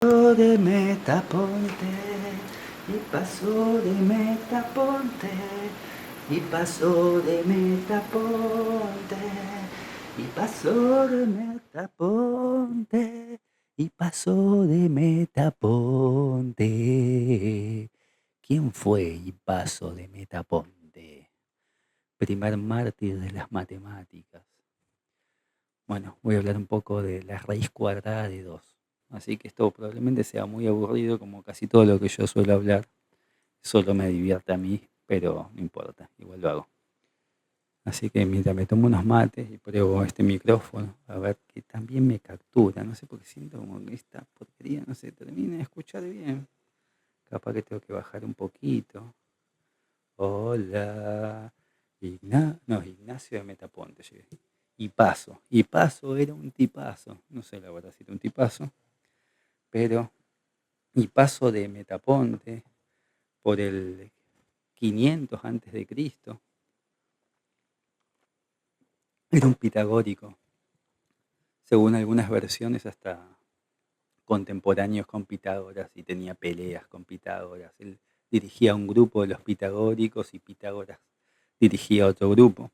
de Metaponte y pasó de Metaponte y pasó de Metaponte y pasó de Metaponte y pasó de Metaponte. ¿Quién fue y pasó de Metaponte? Primer mártir de las matemáticas. Bueno, voy a hablar un poco de la raíz cuadrada de 2. Así que esto probablemente sea muy aburrido, como casi todo lo que yo suelo hablar. Solo me divierte a mí, pero no importa, igual lo hago. Así que mientras me tomo unos mates y pruebo este micrófono, a ver que también me captura. No sé por qué siento como que esta porquería no se termina de escuchar bien. Capaz que tengo que bajar un poquito. Hola. No, Ignacio de Metaponte llegué. Y Paso era un tipazo. No sé la verdad si era un tipazo, pero y Paso de Metaponte por el 500 antes de Cristo era un pitagórico, según algunas versiones hasta contemporáneos con Pitágoras y tenía peleas con Pitágoras. Él dirigía un grupo de los pitagóricos y Pitágoras dirigía otro grupo.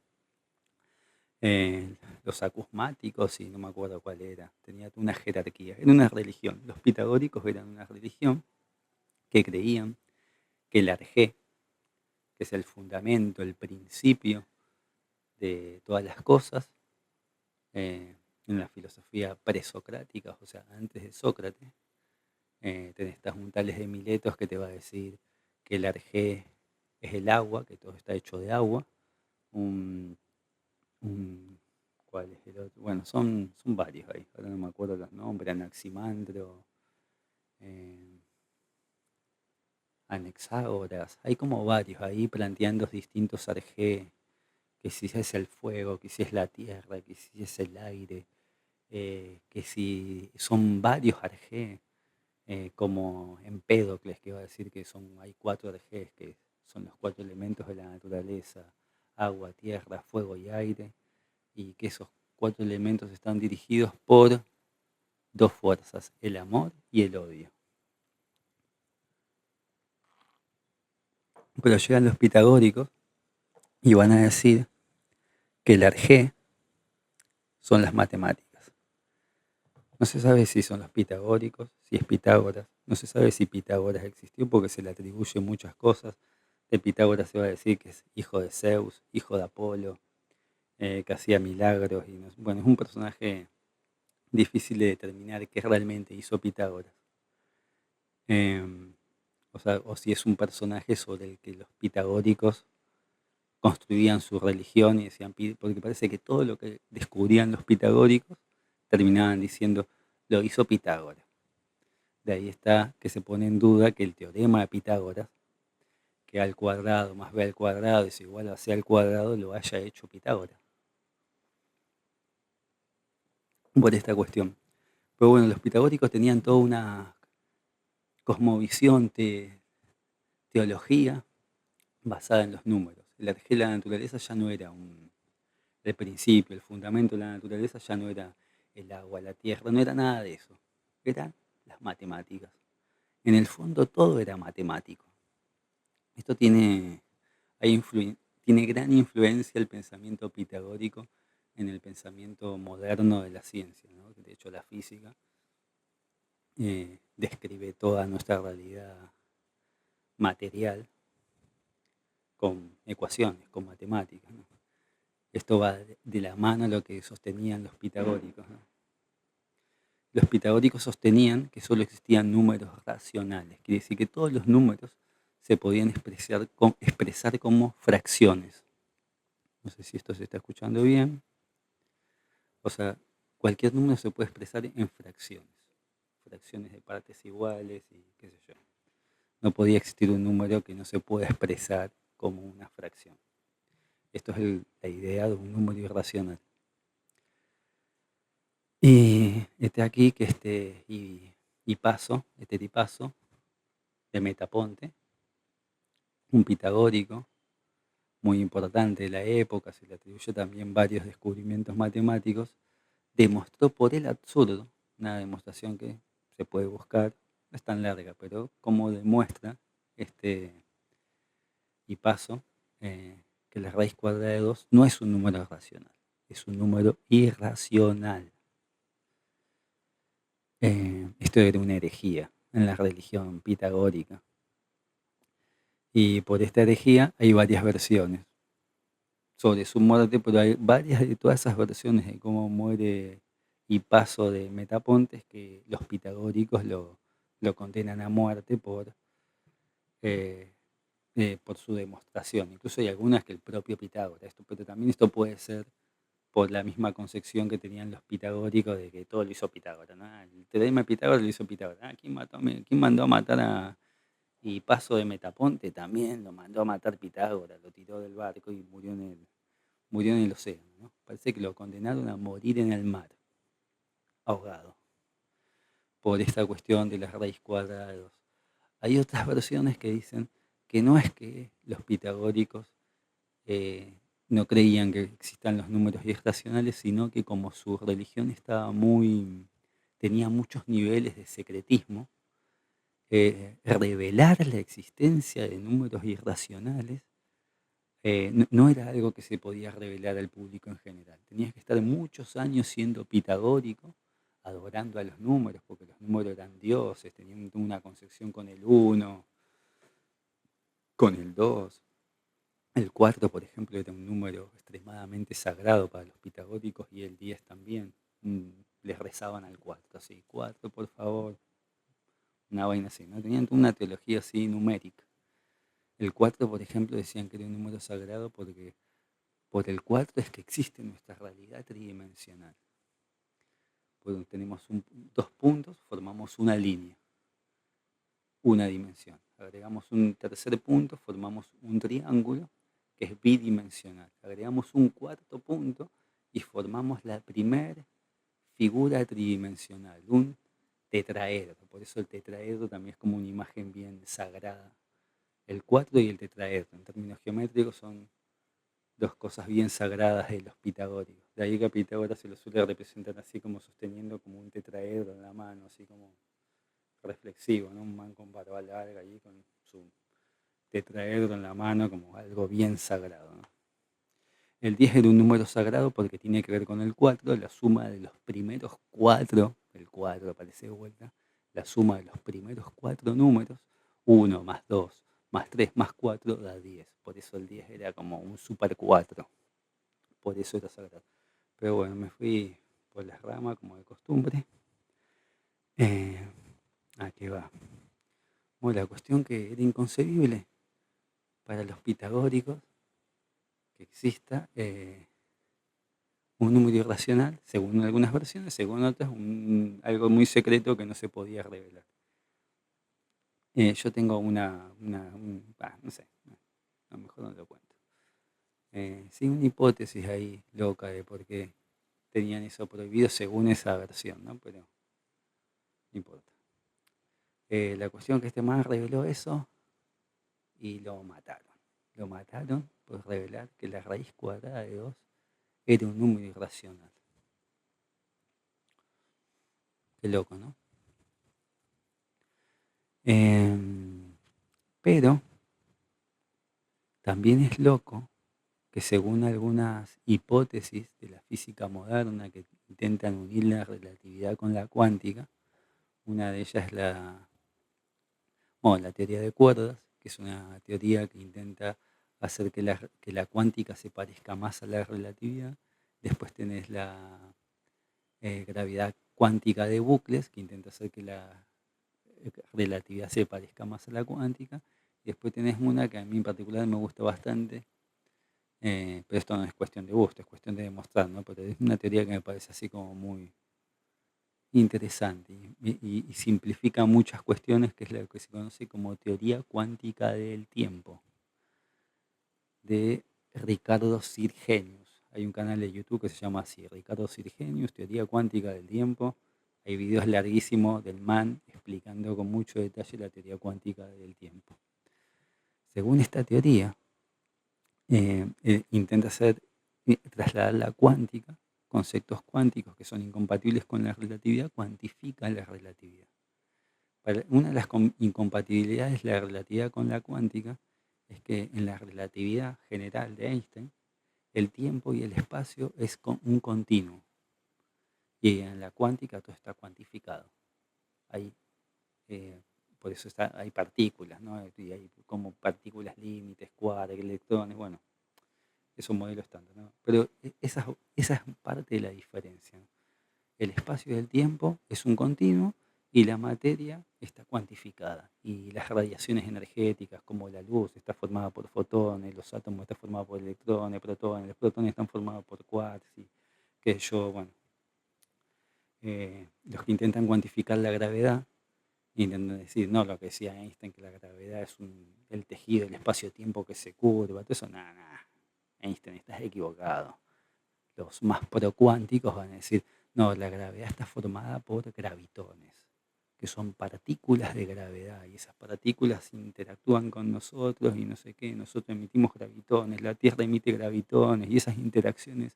Los acusmáticos, y no me acuerdo cuál era, tenía una jerarquía, era una religión. Los pitagóricos eran una religión que creían que el arjé, que es el fundamento, el principio de todas las cosas, en la filosofía presocrática, o sea, antes de Sócrates, tenés un Tales de Miletos que te va a decir que el arjé es el agua, que todo está hecho de agua. Un, un- ¿Cuál es el otro? Bueno, son varios ahí, ahora no me acuerdo los nombres, Anaximandro, eh, Anexágoras, hay como varios ahí planteando distintos arjé, que si es el fuego, que si es la tierra, que si es el aire, que si son varios arjé, como Empédocles, que va a decir que hay 4 arjés, que son los 4 elementos de la naturaleza: agua, tierra, fuego y aire, y que esos 4 elementos están dirigidos por 2 fuerzas, el amor y el odio. Pero llegan los pitagóricos y van a decir que el arjé son las matemáticas. No se sabe si son los pitagóricos, si es Pitágoras. No se sabe si Pitágoras existió porque se le atribuye muchas cosas. De Pitágoras se va a decir que es hijo de Zeus, hijo de Apolo, que hacía milagros. Bueno, es un personaje difícil de determinar qué realmente hizo Pitágoras. O si es un personaje sobre el que los pitagóricos construían su religión y decían, porque parece que todo lo que descubrían los pitagóricos terminaban diciendo, lo hizo Pitágoras. De ahí está que se pone en duda que el teorema de Pitágoras, que A al cuadrado más B al cuadrado es igual a C al cuadrado, lo haya hecho Pitágoras. Por esta cuestión. Pero bueno, los pitagóricos tenían toda una cosmovisión, teología basada en los números. El arjé de la naturaleza ya no era el principio, el fundamento de la naturaleza ya no era el agua, la tierra, no era nada de eso. Eran las matemáticas. En el fondo todo era matemático. Esto tiene gran influencia el pensamiento pitagórico en el pensamiento moderno de la ciencia, ¿no? De hecho, la física describe toda nuestra realidad material con ecuaciones, con matemáticas, ¿no? Esto va de la mano a lo que sostenían los pitagóricos, ¿no? Los pitagóricos sostenían que solo existían números racionales, quiere decir que todos los números se podían expresar como fracciones. No sé si esto se está escuchando bien. O sea, cualquier número se puede expresar en fracciones, fracciones de partes iguales y qué sé yo. No podía existir un número que no se pueda expresar como una fracción. Esto es la idea de un número irracional. Y aquí que este tipazo de Metaponte, un pitagórico muy importante de la época, se le atribuye también varios descubrimientos matemáticos, demostró por el absurdo, una demostración que se puede buscar, no es tan larga, pero como demuestra este Hipaso, que la raíz cuadrada de 2 no es un número racional, es un número irracional. Esto era una herejía en la religión pitagórica. Y por esta herejía hay varias versiones sobre su muerte, pero hay varias de todas esas versiones de cómo muere Hipaso de Metapontes que los pitagóricos lo condenan a muerte eh, por su demostración. Incluso hay algunas que el propio Pitágoras, pero también esto puede ser por la misma concepción que tenían los pitagóricos de que todo lo hizo Pitágoras, ¿no? El teorema de Pitágoras lo hizo Pitágoras. ¿Quién mandó a matar a Hipaso de Metaponte? También lo mandó a matar Pitágoras, lo tiró del barco y murió en el océano, ¿no? Parece que lo condenaron a morir en el mar, ahogado, por esta cuestión de la raíz cuadrada de 2. Hay otras versiones que dicen que no es que los pitagóricos eh, no creían que existan los números irracionales, sino que como su religión tenía muchos niveles de secretismo, revelar la existencia de números irracionales no era algo que se podía revelar al público en general. Tenías que estar muchos años siendo pitagórico, adorando a los números, porque los números eran dioses, tenían una concepción con el 1, con el 2. El 4, por ejemplo, era un número extremadamente sagrado para los pitagóricos y el 10 también. Les rezaban al 4, así, 4 por favor, una vaina así, ¿no? Tenían una teología así numérica. El 4, por ejemplo, decían que era un número sagrado porque por el 4 es que existe nuestra realidad tridimensional. Bueno, tenemos 2 puntos, formamos una línea, una dimensión. Agregamos un tercer punto, formamos un triángulo que es bidimensional. Agregamos un cuarto punto y formamos la primera figura tridimensional, un tetraedro. Por eso el tetraedro también es como una imagen bien sagrada. El 4 y el tetraedro, en términos geométricos, son dos cosas bien sagradas de los pitagóricos. De ahí que a Pitágoras se lo suele representar así como sosteniendo como un tetraedro en la mano, así como reflexivo, ¿no? Un man con barba larga ahí con su tetraedro en la mano como algo bien sagrado, ¿no? El 10 era un número sagrado porque tiene que ver con el 4, la suma de los primeros 4, el 4 aparece de vuelta, la suma de los primeros 4 números, 1 más 2 más 3 más 4 da 10. Por eso el 10 era como un super 4, por eso era sagrado. Pero bueno, me fui por las ramas como de costumbre. Aquí va. Bueno, la cuestión que era inconcebible para los pitagóricos que exista un número irracional, según algunas versiones, según otras, algo muy secreto que no se podía revelar. Yo tengo no sé, a lo mejor no lo cuento. Sí, una hipótesis ahí loca de por qué tenían eso prohibido según esa versión, ¿no? Pero no importa. La cuestión que este man reveló eso y lo mataron. Lo mataron por revelar que la raíz cuadrada de 2 era un número irracional. Qué loco, ¿no? Pero también es loco que según algunas hipótesis de la física moderna que intentan unir la relatividad con la cuántica, una de ellas es la teoría de cuerdas, que es una teoría que intenta hacer que la cuántica se parezca más a la relatividad. Después tenés la gravedad cuántica de bucles, que intenta hacer que la relatividad se parezca más a la cuántica. Y después tenés una que a mí en particular me gusta bastante, pero esto no es cuestión de gusto, es cuestión de demostrar, ¿no? Pero es una teoría que me parece así como muy interesante y simplifica muchas cuestiones, que es lo que se conoce como teoría cuántica del tiempo, de Ricardo Sirgenius. Hay un canal de YouTube que se llama así, Ricardo Sirgenius, teoría cuántica del tiempo. Hay videos larguísimos del man explicando con mucho detalle la teoría cuántica del tiempo. Según esta teoría, intenta trasladar la cuántica, conceptos cuánticos que son incompatibles con la relatividad, cuantifica la relatividad. Una de las incompatibilidades de la relatividad con la cuántica es que en la relatividad general de Einstein, el tiempo y el espacio es un continuo. Y en la cuántica todo está cuantificado. Hay, por eso hay partículas, ¿no? Y hay como partículas límites, quarks, electrones, bueno, es un modelo estándar, ¿no? Pero esa es parte de la diferencia, ¿no? El espacio y el tiempo es un continuo y la materia está cuantificada. Y las radiaciones energéticas, como la luz, está formada por fotones, los átomos están formados por electrones, protones, los protones están formados por quarks, y que yo, bueno, los que intentan cuantificar la gravedad, intentan decir, no, lo que decía Einstein, que la gravedad es el tejido, el espacio-tiempo que se curva, todo eso, nada, Einstein, estás equivocado. Los más procuánticos van a decir, no, la gravedad está formada por gravitones, que son partículas de gravedad, y esas partículas interactúan con nosotros y no sé qué, nosotros emitimos gravitones, la Tierra emite gravitones, y esas interacciones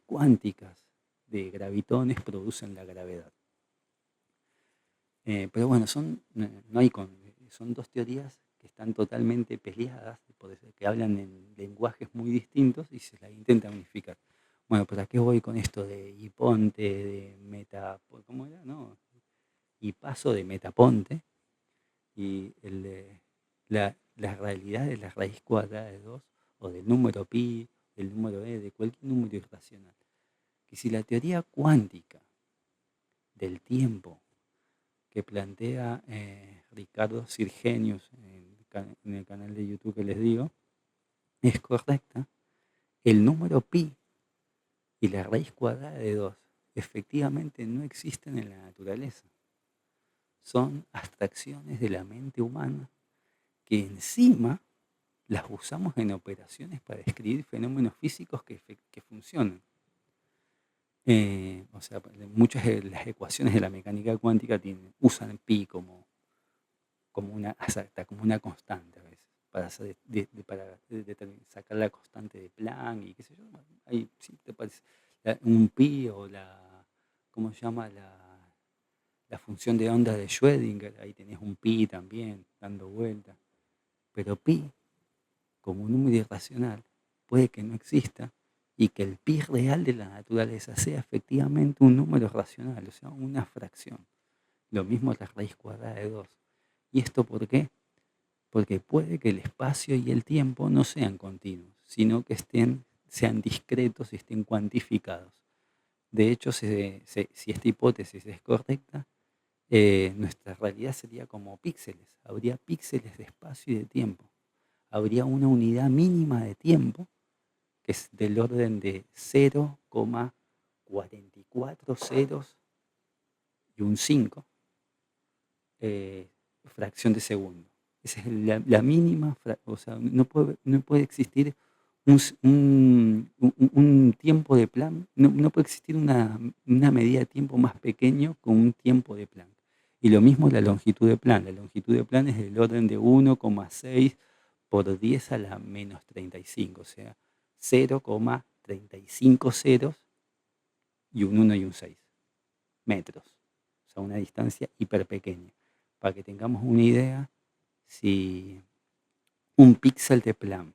cuánticas de gravitones producen la gravedad. Pero bueno, son dos teorías que están totalmente peleadas, que hablan en lenguajes muy distintos y se las intentan unificar. Bueno, ¿para qué voy con esto de hiponte, de meta, ¿cómo era? No, y paso de metaponte y la realidad de la raíz cuadrada de 2 o del número pi, del número e, de cualquier número irracional? Que si la teoría cuántica del tiempo que plantea Ricardo Sirgenius en el canal de YouTube que les digo, es correcta, el número pi y la raíz cuadrada de 2 efectivamente no existen en la naturaleza. Son abstracciones de la mente humana que encima las usamos en operaciones para describir fenómenos físicos que funcionan. O sea, muchas de las ecuaciones de la mecánica cuántica usan pi como una constante a veces, para sacar la constante de Planck y qué sé yo. Ahí sí te parece un pi o ¿cómo se llama? La función de onda de Schrödinger, ahí tenés un pi también dando vuelta. Pero pi, como un número irracional, puede que no exista y que el pi real de la naturaleza sea efectivamente un número racional, o sea, una fracción. Lo mismo la raíz cuadrada de 2. ¿Y esto por qué? Porque puede que el espacio y el tiempo no sean continuos, sino que sean discretos y estén cuantificados. De hecho, si esta hipótesis es correcta, nuestra realidad sería como píxeles. Habría píxeles de espacio y de tiempo. Habría una unidad mínima de tiempo que es del orden de 0,44 ceros y un 5 fracción de segundo. Esa es la mínima, o sea, no puede existir un tiempo de Planck, no puede existir una medida de tiempo más pequeño con un tiempo de Planck. Y lo mismo la longitud de Planck. La longitud de Planck es del orden de 1,6 por 10 a la menos 35, o sea, 0,35 ceros y un 1 y un 6 metros. O sea, una distancia hiper pequeña. Para que tengamos una idea, si un píxel de Planck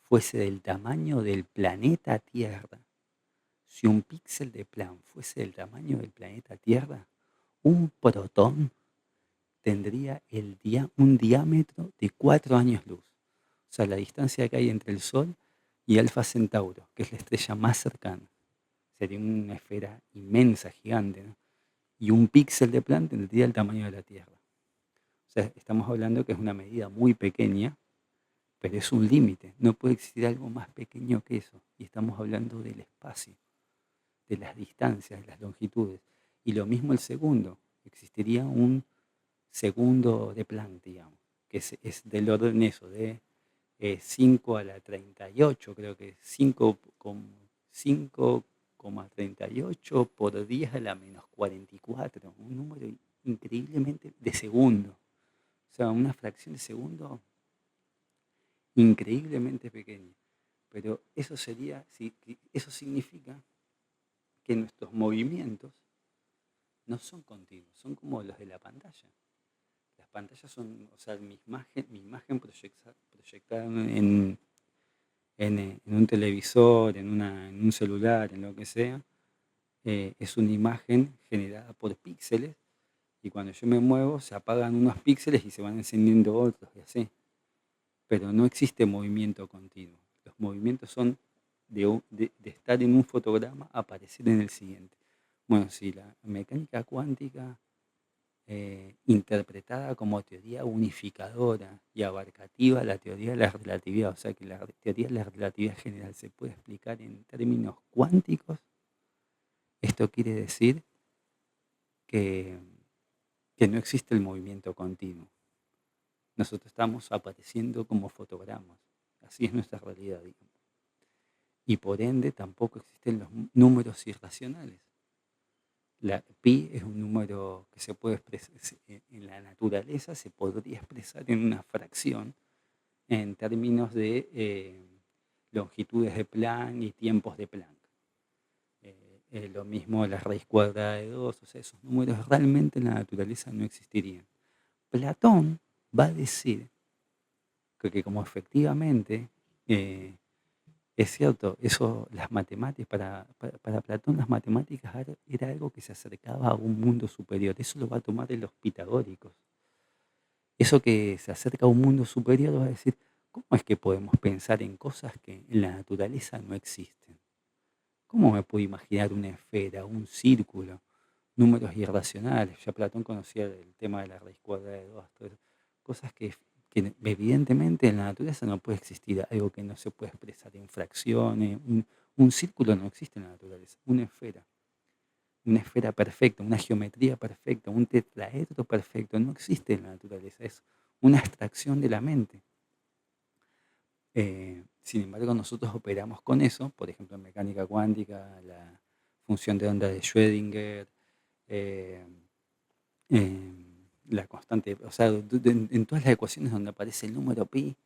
fuese del tamaño del planeta Tierra, si un píxel de Planck fuese del tamaño del planeta Tierra, un protón tendría un diámetro de 4 años luz. O sea, la distancia que hay entre el Sol y Alfa Centauro, que es la estrella más cercana. Sería una esfera inmensa, gigante, ¿no? Y un píxel de Planck tendría el tamaño de la Tierra. O sea, estamos hablando que es una medida muy pequeña, pero es un límite. No puede existir algo más pequeño que eso. Y estamos hablando del espacio, de las distancias, de las longitudes. Y lo mismo el segundo. Existiría un segundo de Planck, digamos, que es del orden eso, de 5 a la 38, creo que 5,38 por 10 a la menos 44, un número increíblemente de segundo. O sea, una fracción de segundo increíblemente pequeña. Pero eso significa que nuestros movimientos no son continuos, son como los de la pantalla. Las pantallas son, o sea, mi imagen proyectada en un televisor, en un celular, en lo que sea, es una imagen generada por píxeles y cuando yo me muevo se apagan unos píxeles y se van encendiendo otros y así. Pero no existe movimiento continuo. Los movimientos son de estar en un fotograma, aparecer en el siguiente. Bueno, si la mecánica cuántica interpretada como teoría unificadora y abarcativa la teoría de la relatividad, o sea que la teoría de la relatividad general se puede explicar en términos cuánticos, esto quiere decir que, que no existe el movimiento continuo. Nosotros estamos apareciendo como fotogramas, así es nuestra realidad, digamos. Y por ende tampoco existen los números irracionales. La pi es un número que se puede expresar en la naturaleza, se podría expresar en una fracción en términos de longitudes de Planck y tiempos de Planck. Lo mismo la raíz cuadrada de 2, o sea, esos números realmente en la naturaleza no existirían. Platón va a decir que como efectivamente es cierto, eso, las matemáticas, para Platón las matemáticas era algo que se acercaba a un mundo superior. Eso lo va a tomar de los pitagóricos. Eso que se acerca a un mundo superior va a decir, ¿cómo es que podemos pensar en cosas que en la naturaleza no existen? ¿Cómo me puedo imaginar una esfera, un círculo, números irracionales? Ya Platón conocía el tema de la raíz cuadrada de 2, cosas que evidentemente en la naturaleza no puede existir, algo que no se puede expresar en fracciones, un círculo no existe en la naturaleza, una esfera perfecta, una geometría perfecta, un tetraedro perfecto, no existe en la naturaleza, es una abstracción de la mente. Sin embargo, nosotros operamos con eso, por ejemplo, en mecánica cuántica, la función de onda de Schrödinger, eh, la constante, o sea, en todas las ecuaciones donde aparece el número pi,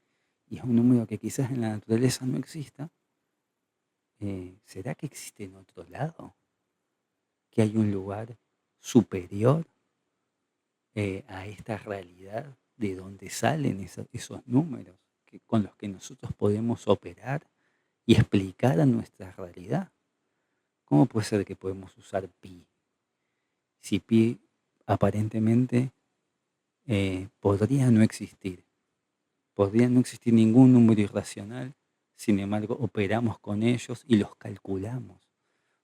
y es un número que quizás en la naturaleza no exista, ¿será que existe en otro lado? ¿Que hay un lugar superior a esta realidad de donde salen esos números con los que nosotros podemos operar y explicar a nuestra realidad? ¿Cómo puede ser que podemos usar pi? Si pi aparentemente podría no existir. Podría no existir ningún número irracional, sin embargo operamos con ellos y los calculamos.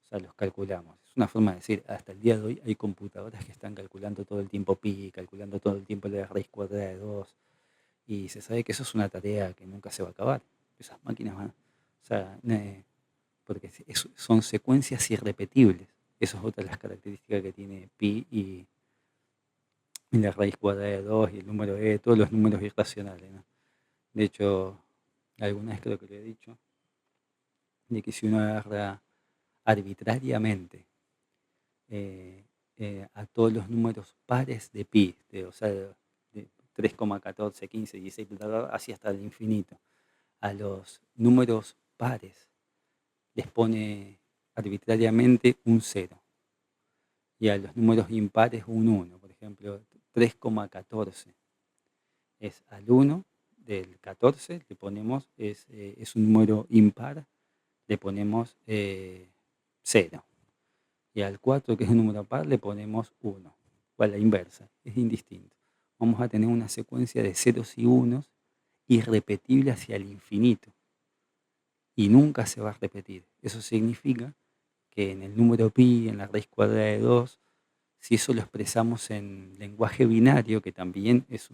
O sea, los calculamos. Es una forma de decir, hasta el día de hoy hay computadoras que están calculando todo el tiempo pi, calculando todo el tiempo la raíz cuadrada de 2, y se sabe que eso es una tarea que nunca se va a acabar. Esas máquinas van, o sea, porque son secuencias irrepetibles. Esa es otra de las características que tiene pi y la raíz cuadrada de 2 y el número e, todos los números irracionales, ¿no? De hecho, alguna vez creo que le he dicho, de que si uno agarra arbitrariamente a todos los números pares de pi, o sea, de 3,14, 15, 16, así hasta el infinito, a los números pares les pone arbitrariamente un 0 y a los números impares un 1. Por ejemplo, 3,14 es al 1 del 14, le ponemos, es un número impar, le ponemos 0. Y al 4, que es un número par, le ponemos 1. O a la inversa, es indistinto. Vamos a tener una secuencia de ceros y unos irrepetible hacia el infinito. Y nunca se va a repetir. Eso significa que en el número pi, en la raíz cuadrada de 2, si eso lo expresamos en lenguaje binario, que también es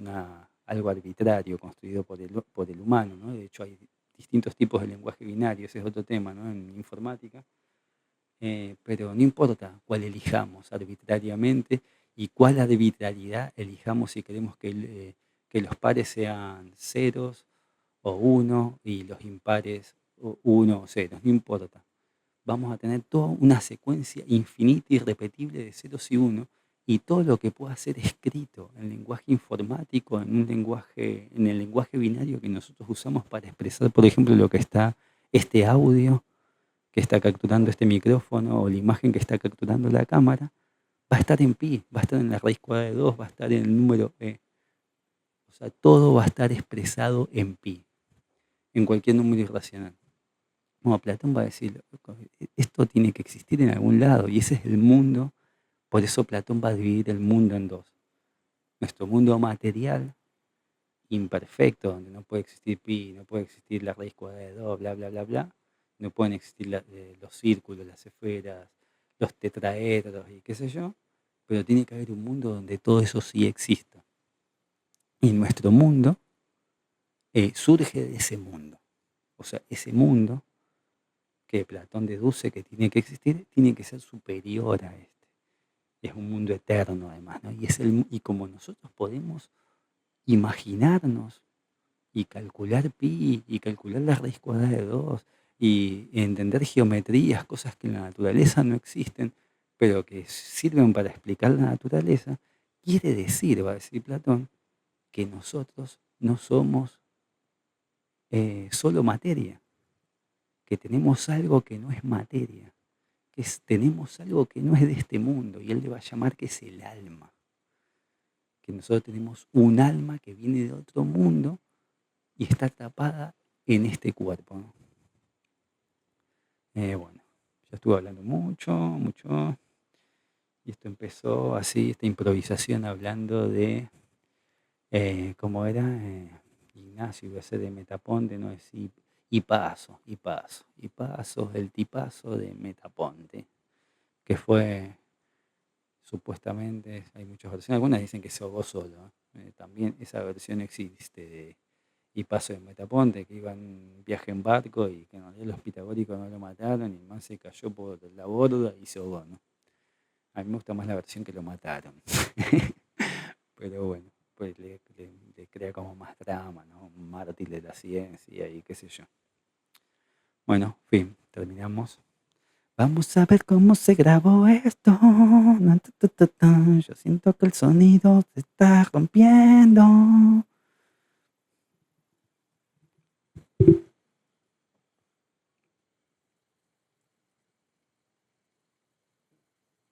algo arbitrario construido por el humano, ¿no? De hecho hay distintos tipos de lenguaje binario, ese es otro tema, ¿no? En informática, pero no importa cuál elijamos arbitrariamente y cuál arbitrariedad elijamos si queremos que los pares sean ceros o 1 y los impares 1 o 0, no importa. Vamos a tener toda una secuencia infinita y irrepetible de ceros y unos, y todo lo que pueda ser escrito en lenguaje informático, en el lenguaje binario que nosotros usamos para expresar, por ejemplo, lo que está este audio que está capturando este micrófono o la imagen que está capturando la cámara, va a estar en pi, va a estar en la raíz cuadrada de 2, va a estar en el número e. O sea, todo va a estar expresado en pi, en cualquier número irracional. Bueno, Platón va a decir, esto tiene que existir en algún lado, y ese es el mundo. Por eso Platón va a dividir el mundo en dos. Nuestro mundo material, imperfecto, donde no puede existir pi, no puede existir la raíz cuadrada de 2, bla, bla, bla, bla. No pueden existir los círculos, las esferas, los tetraedros y qué sé yo. Pero tiene que haber un mundo donde todo eso sí exista. Y nuestro mundo surge de ese mundo. O sea, ese mundo que Platón deduce que tiene que existir, tiene que ser superior a este. Es un mundo eterno además, ¿no? Y como nosotros podemos imaginarnos y calcular pi y calcular la raíz cuadrada de 2 y entender geometrías, cosas que en la naturaleza no existen, pero que sirven para explicar la naturaleza, quiere decir, va a decir Platón, que nosotros no somos solo materia, que tenemos algo que no es materia, tenemos algo que no es de este mundo, y él le va a llamar que es el alma, que nosotros tenemos un alma que viene de otro mundo y está tapada en este cuerpo, ¿no? Bueno, ya estuve hablando mucho, y esto empezó así, esta improvisación hablando de, ¿cómo era? Ignacio iba a ser de Metaponte, no es Hipaso, el tipazo de Metaponte, que fue supuestamente, hay muchas versiones, algunas dicen que se ahogó solo, también esa versión existe de Hipaso de Metaponte, que iba en viaje en barco y que en realidad los pitagóricos no lo mataron y el man se cayó por la borda y se ahogó, ¿no? A mí me gusta más la versión que lo mataron. Pero bueno, pues le crea como más drama, ¿no? Un mártir de la ciencia y qué sé yo. Bueno, fin, terminamos. Vamos a ver cómo se grabó esto. Yo siento que el sonido se está rompiendo.